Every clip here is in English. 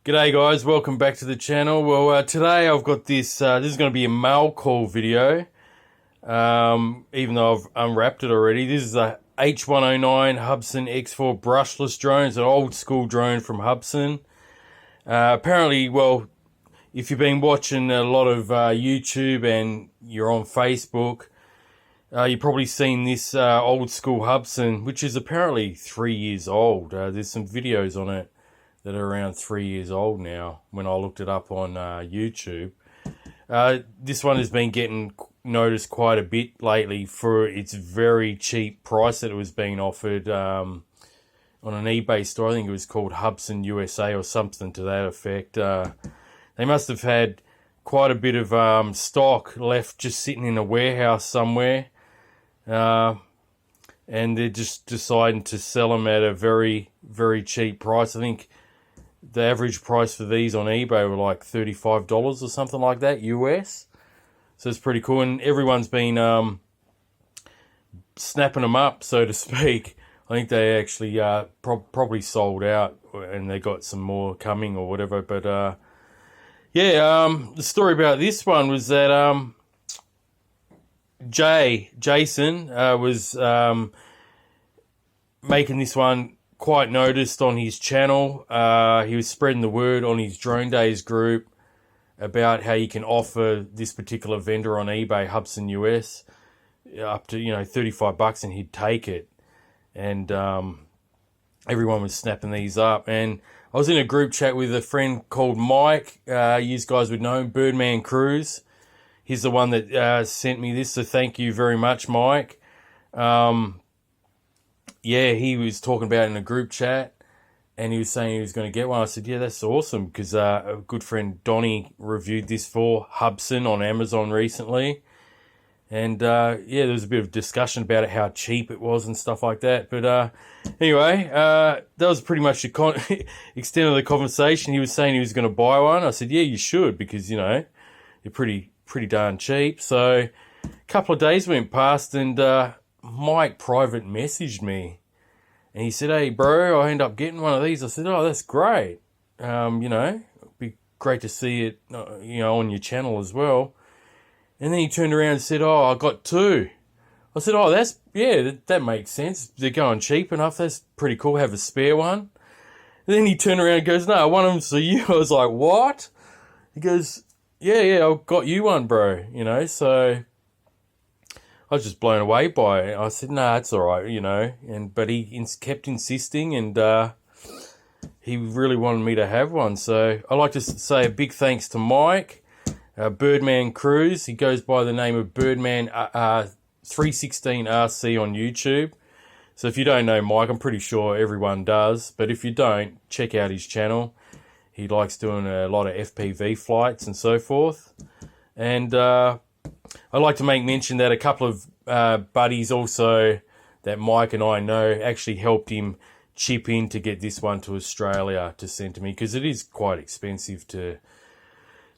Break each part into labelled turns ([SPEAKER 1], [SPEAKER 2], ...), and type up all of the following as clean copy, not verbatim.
[SPEAKER 1] G'day guys, welcome back to the channel. Well, today I've got this, this is going to be a mail call video, even though I've unwrapped it already. This is a H109 Hubsan X4 brushless drone. It's an old school drone from Hubsan. Apparently, well, if you've been watching a lot of YouTube and you're on Facebook, you've probably seen this old school Hubsan, which is apparently 3 years old. There's some videos on it that are around 3 years old now when I looked it up on YouTube. This one has been getting noticed quite a bit lately for its very cheap price that it was being offered on an eBay store. I think it was called Hubsan USA or something to that effect. They must have had quite a bit of stock left just sitting in a warehouse somewhere. And they're just deciding to sell them at a very, very cheap price. I think the average price for these on eBay were like $35 or something like that, US. So it's pretty cool. And everyone's been snapping them up, so to speak. I think they actually probably sold out and they got some more coming or whatever. But the story about this one was that Jason was making this one quite noticed on his channel. He was spreading the word on his Drone Days group about how you can offer this particular vendor on eBay, Hubsan US, up to, $35 and he'd take it. And everyone was snapping these up. And I was in a group chat with a friend called Mike. You guys would know him, Birdman Cruise. He's the one that sent me this, so thank you very much, Mike. He was talking about it in a group chat, and he was saying he was going to get one. I said, yeah, that's awesome, because a good friend, Donnie, reviewed this for Hubsan on Amazon recently. And, there was a bit of discussion about it, how cheap it was and stuff like that. But anyway, that was pretty much the extent of the conversation. He was saying he was going to buy one. I said, yeah, you should, because, you're pretty darn cheap. So a couple of days went past, and Mike private messaged me, and he said, hey bro, I end up getting one of these. I said, oh, that's great. It'd be great to see it on your channel as well. And then he turned around and said, oh, I got two. I said, oh, that makes sense. They're going cheap enough. That's pretty cool. Have a spare one. And then he turned around and goes, no, one of them's for you. I was like, what? He goes, yeah, I got you one, bro. So I was just blown away by it. I said, nah, it's all right, but he kept insisting, and he really wanted me to have one. So I'd like to say a big thanks to Mike, Birdman Cruise. He goes by the name of Birdman 316RC on YouTube. So if you don't know Mike, I'm pretty sure everyone does. But if you don't, check out his channel. He likes doing a lot of FPV flights and so forth. And I'd like to make mention that a couple of buddies also that Mike and I know actually helped him chip in to get this one to Australia to send to me, because it is quite expensive to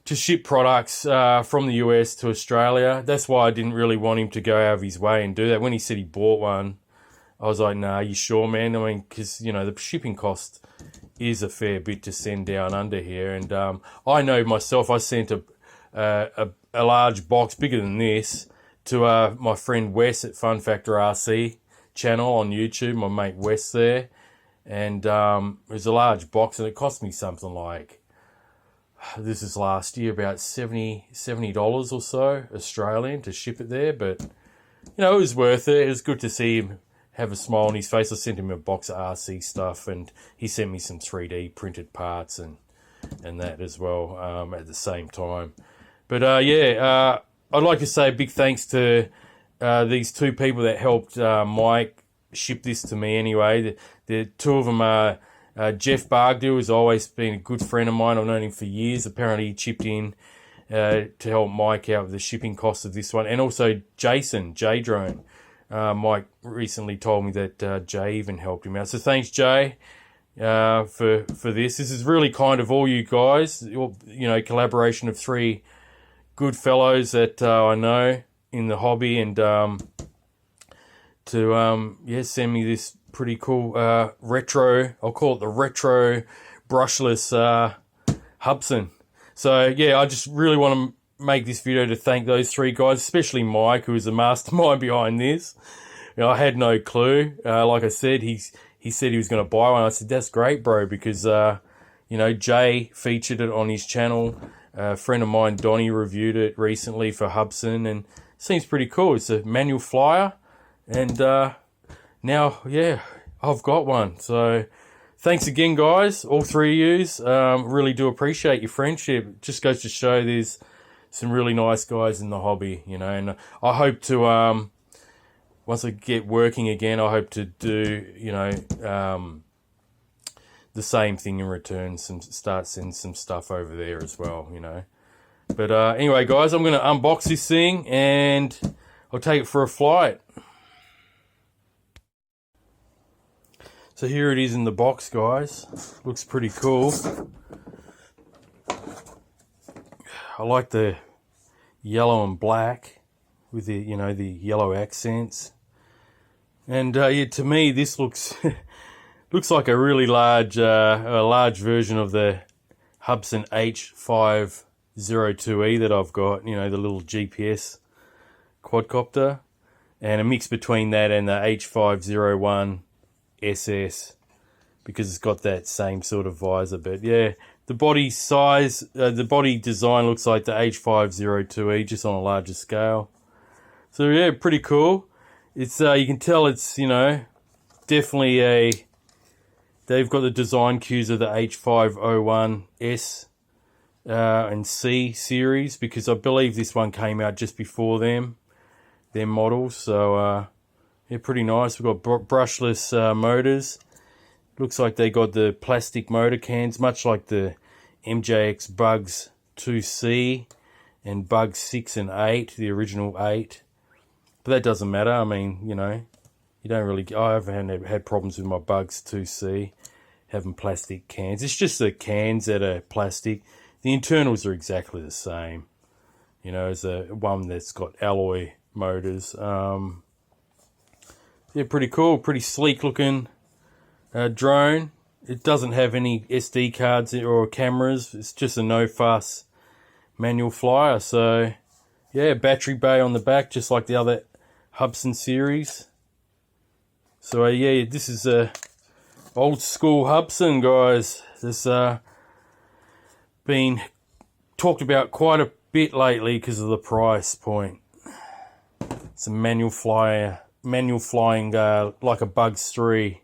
[SPEAKER 1] ship products from the US to Australia. That's why I didn't really want him to go out of his way and do that. When he said he bought one, I was like, nah, you sure, man? I mean, because, the shipping cost is a fair bit to send down under here. And I know myself, I sent a large box bigger than this to my friend Wes at Fun Factor RC channel on YouTube, my mate Wes there. And it was a large box, and it cost me something like, this is last year, about $70 or so Australian to ship it there. But, it was worth it. It was good to see him have a smile on his face. I sent him a box of RC stuff, and he sent me some 3D printed parts and that as well at the same time. But I'd like to say a big thanks to these two people that helped Mike ship this to me anyway. The two of them are Jeff Bargdill, has always been a good friend of mine. I've known him for years. Apparently he chipped in to help Mike out with the shipping cost of this one. And also Jason, J-Drone. Mike recently told me that Jay even helped him out. So thanks, Jay, for this. This is really kind of all you guys. Collaboration of three good fellows that I know in the hobby, and to send me this pretty cool retro, I'll call it the retro brushless Hubsan. So yeah, I just really want to make this video to thank those three guys, especially Mike, who is the mastermind behind this. You know, I had no clue. Like I said, he said he was going to buy one. I said, that's great, bro, because you know, Jay featured it on his channel. A friend of mine, Donnie, reviewed it recently for Hubsan, and it seems pretty cool. It's a manual flyer, and now, yeah, I've got one. So thanks again, guys, all three of yous. Really do appreciate your friendship. It just goes to show there's some really nice guys in the hobby, you know, and I hope to, once I get working again, I hope to do, you know, the same thing in return, start sending some stuff over there as well, you know. But anyway, guys, I'm going to unbox this thing and I'll take it for a flight. So here it is in the box, guys. Looks pretty cool. I like the yellow and black with the, you know, the yellow accents. And yeah, to me, this looks looks like a really large version of the Hubsan H109 that I've got. You know, the little GPS quadcopter, and a mix between that and the H501 SS, because it's got that same sort of visor. But yeah, the body size, the body design looks like the H502E, just on a larger scale. So yeah, pretty cool. It's you can tell it's, you know, definitely a, they've got the design cues of the H501S and C series, because I believe this one came out just before them, their models. So yeah, pretty nice. We've got brushless motors. Looks like they got the plastic motor cans, much like the MJX Bugs 2C and Bugs 6 and 8, the original 8. But that doesn't matter. I mean, you know, you don't really, I haven't had problems with my Bugs 2C having plastic cans. It's just the cans that are plastic. The internals are exactly the same, you know, as a one that's got alloy motors. Yeah, pretty cool, pretty sleek looking drone. It doesn't have any SD cards or cameras. It's just a no fuss manual flyer. So yeah, battery bay on the back, just like the other Hubsan series. So yeah, this is a old school Hubsan, guys. This been talked about quite a bit lately because of the price point. It's a manual flying like a Bugs 3.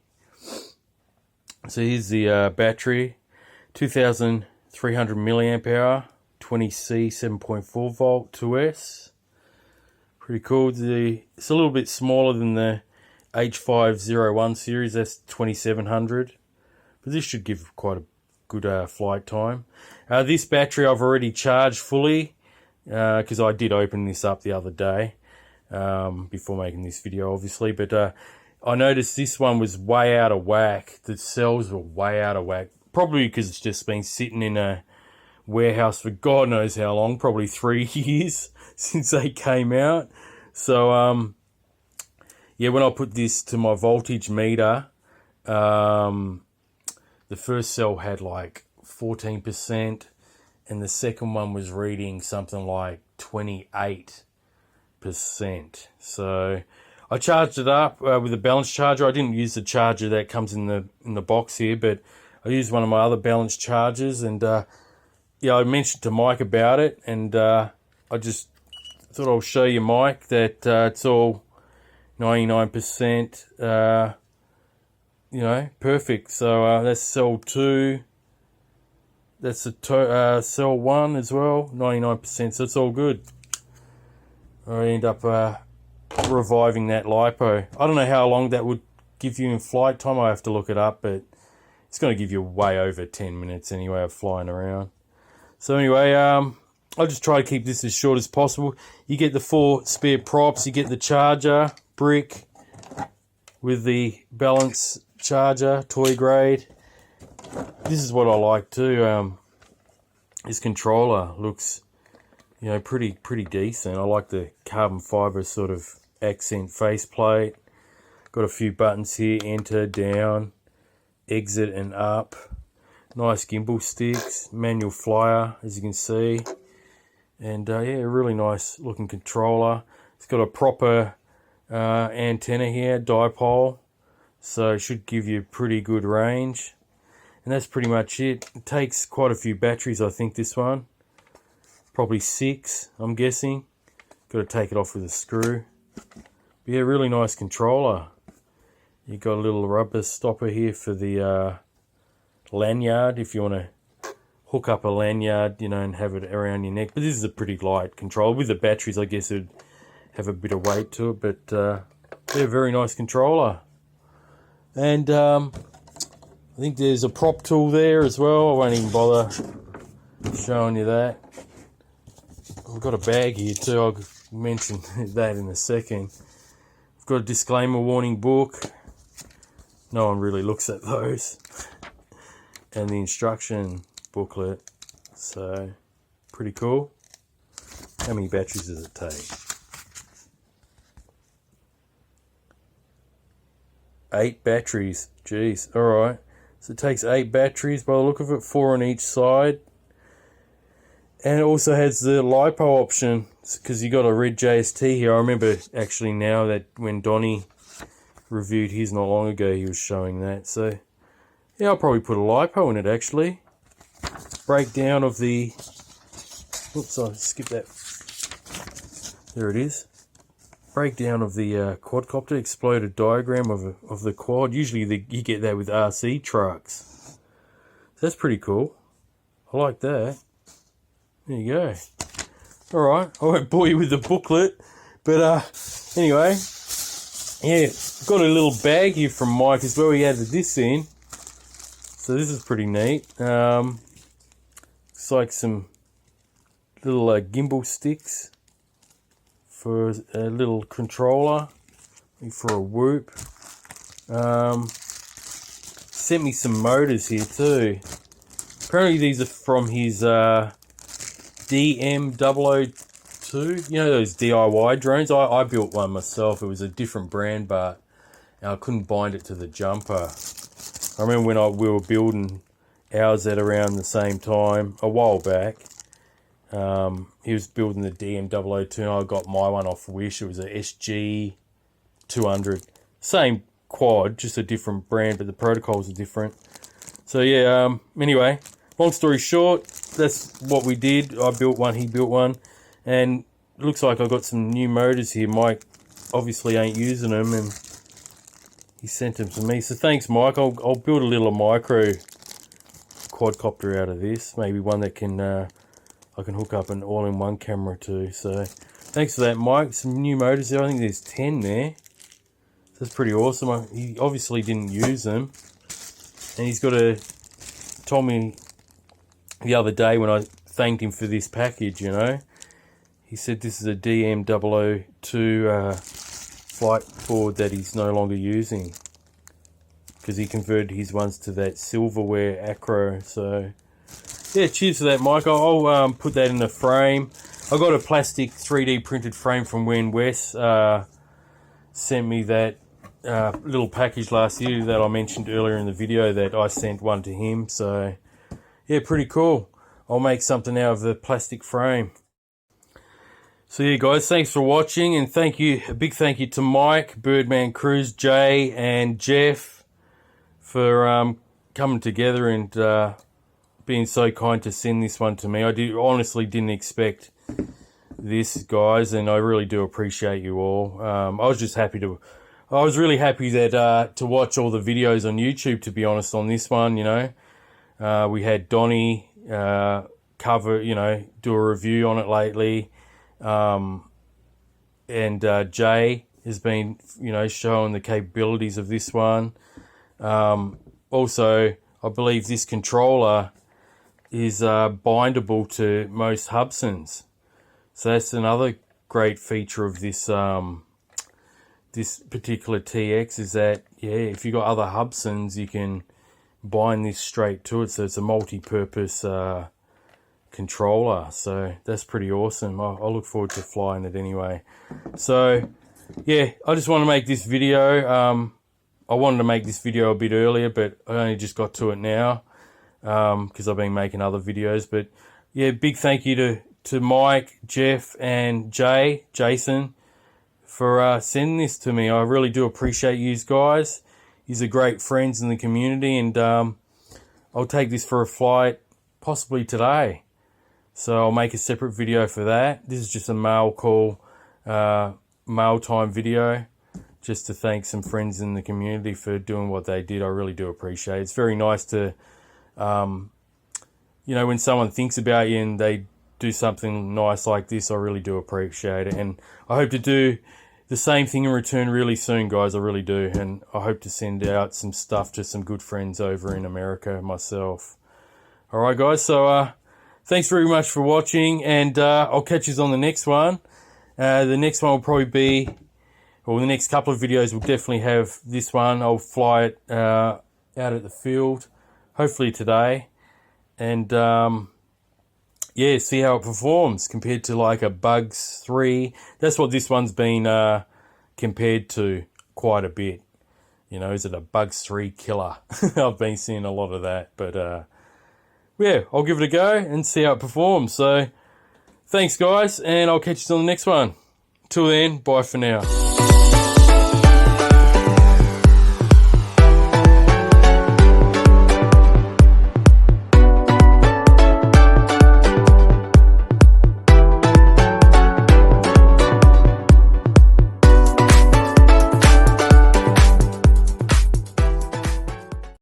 [SPEAKER 1] So here's the battery, 2,300 milliamp hour, 20C, 7.4 volt, 2S. Pretty cool. It's a little bit smaller than the H501 series. That's 2,700, but this should give quite a good flight time. This battery I've already charged fully because I did open this up the other day before making this video, obviously. But I noticed this one was way out of whack. The cells were way out of whack, probably because it's just been sitting in a warehouse for God knows how long, probably 3 years since they came out. So yeah, when I put this to my voltage meter, the first cell had like 14%, and the second one was reading something like 28%. So I charged it up with a balance charger. I didn't use the charger that comes in the box here, but I used one of my other balance chargers. And yeah, I mentioned to Mike about it, and I just thought I'll show you, Mike, that it's all 99%, you know, perfect. So that's cell 2. That's the cell 1 as well, 99%. So it's all good. I end up reviving that lipo. I don't know how long that would give you in flight time. I have to look it up, but it's going to give you way over 10 minutes anyway of flying around. So anyway, I'll just try to keep this as short as possible. You get the 4 spare props. You get the charger brick with the balance charger, toy grade. This is what I like too. This controller looks, you know, pretty decent. I like the carbon fiber sort of accent faceplate. Got a few buttons here: enter, down, exit, and up. Nice gimbal sticks, manual flyer, as you can see. And yeah, a really nice looking controller. It's got a proper antenna here, dipole. So it should give you pretty good range. And that's pretty much it. It takes quite a few batteries, I think, this one. Probably 6, I'm guessing. Got to take it off with a screw. But yeah, really nice controller. You got a little rubber stopper here for the lanyard, if you want to hook up a lanyard, you know, and have it around your neck. But this is a pretty light controller. With the batteries, I guess it would have a bit of weight to it. But yeah, very nice controller. And I think there's a prop tool there as well. I won't even bother showing you that. I've got a bag here too. I'll mention that in a second. I've got a disclaimer warning book. No one really looks at those. And the instruction booklet. So, pretty cool. How many batteries does it take? 8 batteries. Jeez. Alright. So it takes 8 batteries by the look of it. 4 on each side. And it also has the LiPo option, because you got a red JST here. I remember actually now that when Donnie reviewed his not long ago, he was showing that. So yeah, I'll probably put a LiPo in it actually. Breakdown of the, oops, I skipped that. There it is. Breakdown of the quadcopter, exploded diagram of the quad. Usually you get that with RC trucks. So that's pretty cool. I like that. There you go. Alright, I won't bore you with the booklet. But anyway, yeah, got a little bag here from Mike as well. He added this in. So this is pretty neat. Looks like some little gimbal sticks for a little controller, for a whoop. Sent me some motors here too. Apparently these are from his DM002, you know those DIY drones? I built one myself. It was a different brand, but I couldn't bind it to the jumper. I remember when we were building ours at around the same time, a while back. He was building the DM002 and I got my one off Wish. It was a SG200. Same quad, just a different brand, but the protocols are different. So yeah, anyway, long story short, that's what we did. I built one, he built one, and it looks like I got some new motors here. Mike obviously ain't using them, and he sent them to me. So thanks, Mike. I'll build a little micro quadcopter out of this. Maybe one that can I can hook up an all-in-one camera to. So thanks for that, Mike. Some new motors there. I think there's 10 there. That's pretty awesome. He obviously didn't use them, and he's told me the other day when I thanked him for this package, you know, he said this is a DM002 flight board that he's no longer using because he converted his ones to that silverware acro. So yeah, cheers for that, Mike. I'll put that in a frame. I got a plastic 3D printed frame from when Wes sent me that little package last year that I mentioned earlier in the video, that I sent one to him. So yeah, pretty cool. I'll make something out of the plastic frame. So yeah, guys, thanks for watching, and thank you, a big thank you to Mike, Birdman Cruise, Jay, and Jeff for coming together and being so kind to send this one to me. I honestly didn't expect this, guys, and I really do appreciate you all. I was really happy that to watch all the videos on YouTube, to be honest, on this one, you know. We had Donnie cover, you know, do a review on it lately. And Jay has been, you know, showing the capabilities of this one. Also, I believe this controller is bindable to most Hubsans. So that's another great feature of this this particular TX, is that, yeah, if you've got other Hubsans, you can bind this straight to it. So it's a multi-purpose controller. So that's pretty awesome. I look forward to flying it anyway. So yeah, I just want to make this video. I wanted to make this video a bit earlier, but I only just got to it now. because I've been making other videos. But yeah, big thank you to Mike, Jeff, and Jason, for sending this to me. I really do appreciate you guys. You're great friends in the community, and I'll take this for a flight possibly today. So I'll make a separate video for that. This is just a mail call, mail time video, just to thank some friends in the community for doing what they did. I really do appreciate it. It's very nice to, you know, when someone thinks about you and they do something nice like this, I really do appreciate it. And I hope to do the same thing in return really soon, guys. I really do. And I hope to send out some stuff to some good friends over in America myself. All right, guys. So thanks very much for watching, and I'll catch you on the next one. The next one will probably be, well, the next couple of videos will definitely have this one. I'll fly it out at the field, hopefully today. And yeah, see how it performs compared to like a Bugs 3. That's what this one's been compared to quite a bit. You know, is it a Bugs 3 killer? I've been seeing a lot of that. But yeah, I'll give it a go and see how it performs. So thanks, guys, and I'll catch you on the next one. Till then, bye for now.